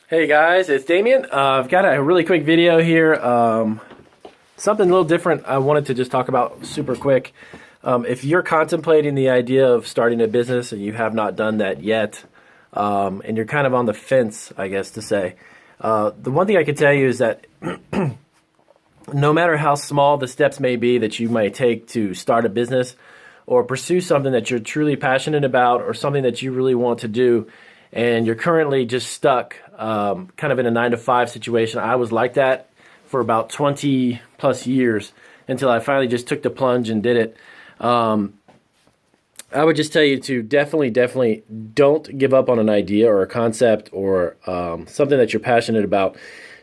Hey guys, it's Damien. I've got a really quick video here. Something a little different I wanted to just talk about super quick. If you're contemplating the idea of starting a business and you have not done that yet, and you're kind of on the fence, I guess to say, the one thing I can tell you is that no matter how small the steps may be that you might take to start a business or pursue something that you're truly passionate about or something that you really want to do, and you're currently just stuck kind of in a 9-to-5 situation. I was like that for about 20 plus years until I finally just took the plunge and did it. I would just tell you to definitely don't give up on an idea or a concept or something that you're passionate about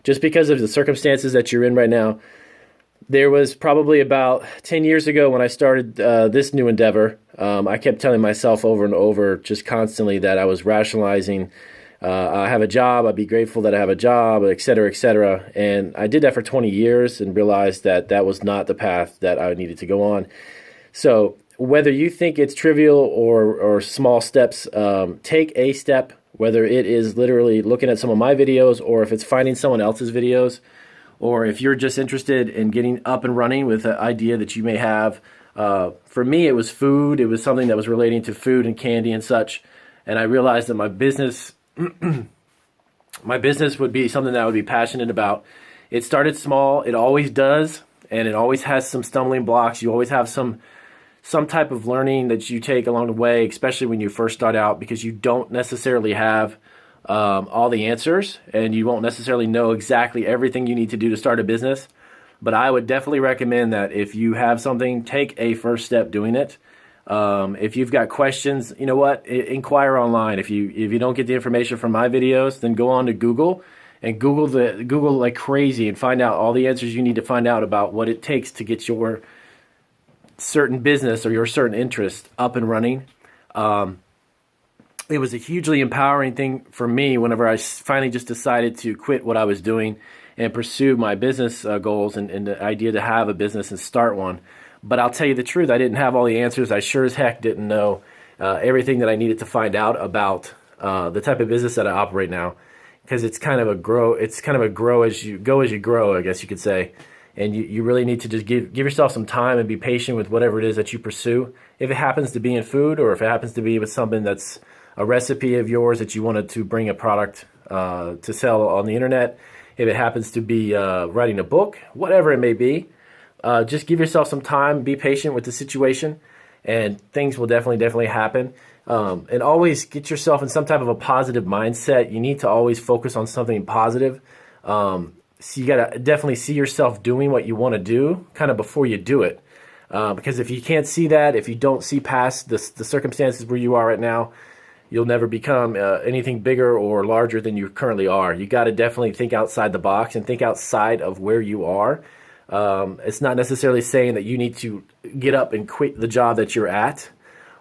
just because of the circumstances that you're in right now. There was probably about 10 years ago when I started this new endeavor. I kept telling myself over and over just constantly that I was rationalizing, I have a job, I'd be grateful that I have a job, et cetera, et cetera. And I did that for 20 years and realized that that was not the path that I needed to go on. So whether you think it's trivial or small steps, take a step, whether it is literally looking at some of my videos or if it's finding someone else's videos, or if you're just interested in getting up and running with an idea that you may have. For me, it was food. It was something that was relating to food and candy and such. And I realized that my business would be something that I would be passionate about. It started small. It always does. And it always has some stumbling blocks. You always have some type of learning that you take along the way, especially when you first start out, because you don't necessarily have all the answers, and you won't necessarily know exactly everything you need to do to start a business. But I would definitely recommend that if you have something, take a first step doing it. If you've got questions, you know what? Inquire online. If you don't get the information from my videos, then go on to Google and Google like crazy and find out all the answers you need to find out about what it takes to get your certain business or your certain interest up and running. It was a hugely empowering thing for me whenever I finally just decided to quit what I was doing and pursue my business goals and the idea to have a business and start one. But I'll tell you the truth, I didn't have all the answers. I sure as heck didn't know everything that I needed to find out about the type of business that I operate now, because it's kind of a grow as you grow, I guess you could say. And you really need to just give yourself some time and be patient with whatever it is that you pursue. If it happens to be in food, or if it happens to be with something that's a recipe of yours that you wanted to bring a product to sell on the internet, if it happens to be writing a book, whatever it may be, just give yourself some time, be patient with the situation, and things will definitely happen. And always get yourself in some type of a positive mindset. You need to always focus on something positive. So you got to definitely see yourself doing what you want to do kind of before you do it. Because if you can't see that, if you don't see past the circumstances where you are right now, you'll never become anything bigger or larger than you currently are. You got to definitely think outside the box and think outside of where you are. It's not necessarily saying that you need to get up and quit the job that you're at,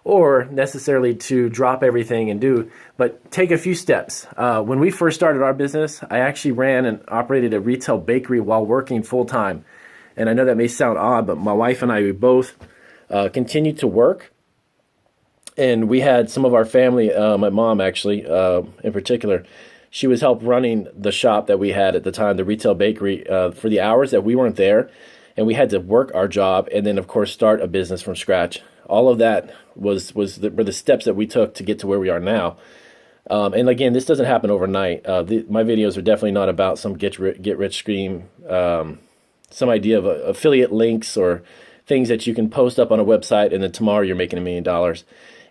or necessarily to drop everything and do, but take a few steps. When we first started our business, I actually ran and operated a retail bakery while working full time. And I know that may sound odd, but my wife and I, we both continued to work. And we had some of our family, my mom actually, in particular, she was help running the shop that we had at the time, the retail bakery, for the hours that we weren't there. And we had to work our job and then, of course, start a business from scratch. All of that were the steps that we took to get to where we are now. And again, this doesn't happen overnight. My videos are definitely not about some get rich scheme, some idea of affiliate links or things that you can post up on a website and then tomorrow you're making $1 million.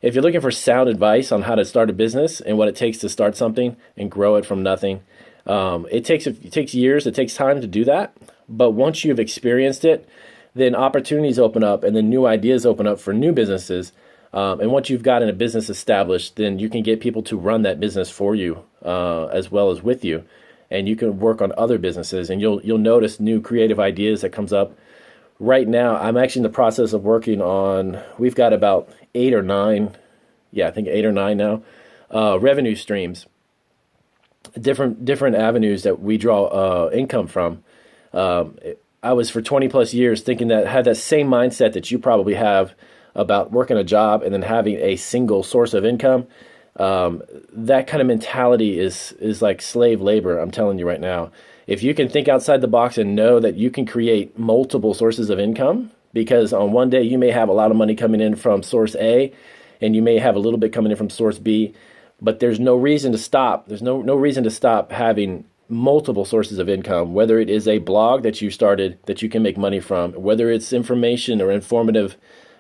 If you're looking for sound advice on how to start a business and what it takes to start something and grow it from nothing, it takes years, it takes time to do that. But once you've experienced it, then opportunities open up and then new ideas open up for new businesses. And once you've gotten a business established, then you can get people to run that business for you as well as with you. And you can work on other businesses and you'll notice new creative ideas that comes up. Right now, I'm actually in the process of working on, we've got about 8 or 9 now, revenue streams, different avenues that we draw income from. I was for 20 plus years thinking that had that same mindset that you probably have about working a job and then having a single source of income. That kind of mentality is like slave labor. I'm telling you right now. If you can think outside the box and know that you can create multiple sources of income, because on one day you may have a lot of money coming in from source A, and you may have a little bit coming in from source B, but there's no reason to stop. There's no reason to stop having multiple sources of income, whether it is a blog that you started that you can make money from, whether it's information or informative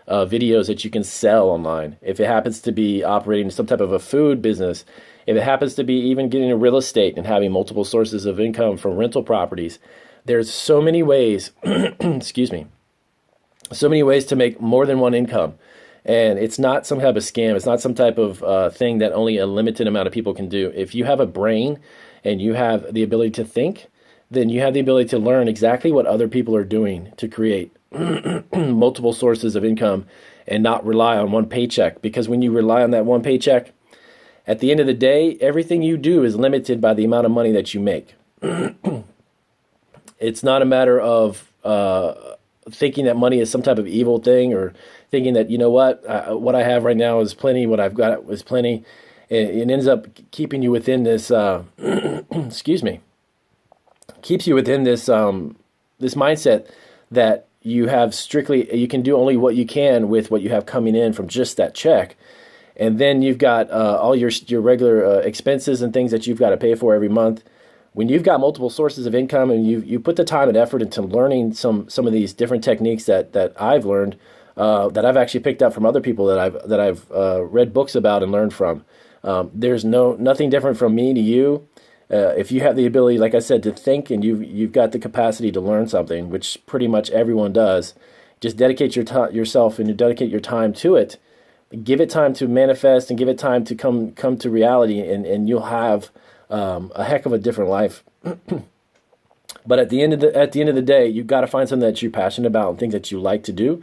videos that you can sell online. If it happens to be operating some type of a food business, if it happens to be even getting a real estate and having multiple sources of income from rental properties, there's so many ways, excuse me, so many ways to make more than one income. And it's not some type of scam. It's not some type of thing that only a limited amount of people can do. If you have a brain and you have the ability to think, then you have the ability to learn exactly what other people are doing to create multiple sources of income and not rely on one paycheck. Because when you rely on that one paycheck, at the end of the day, everything you do is limited by the amount of money that you make. It's not a matter of thinking that money is some type of evil thing, or thinking that, you know what I have right now is plenty, what I've got is plenty. It ends up keeping you within this, excuse me, keeps you within this this mindset that you can do only what you can with what you have coming in from just that check. And then you've got all your regular expenses and things that you've got to pay for every month. When you've got multiple sources of income and you put the time and effort into learning some of these different techniques that I've learned, that I've actually picked up from other people that I've read books about and learned from. There's nothing different from me to you. If you have the ability, like I said, to think, and you've got the capacity to learn something, which pretty much everyone does, just dedicate yourself and you dedicate your time to it. Give it time to manifest and give it time to come to reality, and you'll have a heck of a different life. But at the end of the day, you've got to find something that you're passionate about and things that you like to do.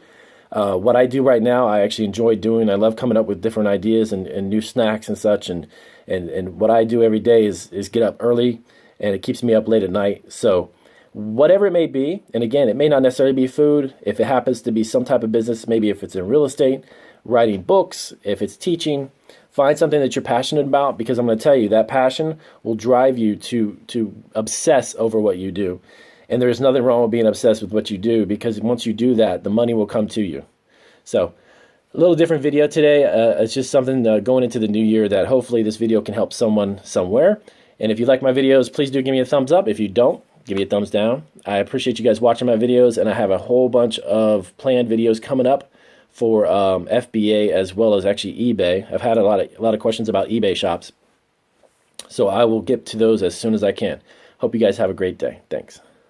What I do right now, I actually enjoy doing. I love coming up with different ideas and new snacks and such. And what I do every day is get up early, and it keeps me up late at night. So whatever it may be, and again, it may not necessarily be food. If it happens to be some type of business, maybe if it's in real estate, writing books, if it's teaching, find something that you're passionate about, because I'm going to tell you that passion will drive you to obsess over what you do. And there's nothing wrong with being obsessed with what you do, because once you do that, the money will come to you. So a little different video today. It's just something going into the new year that hopefully this video can help someone somewhere. And if you like my videos, please do give me a thumbs up. If you don't, give me a thumbs down. I appreciate you guys watching my videos, and I have a whole bunch of planned videos coming up for FBA as well as actually eBay. I've had a lot of questions about eBay shops, so I will get to those as soon as I can. Hope you guys have a great day. Thanks.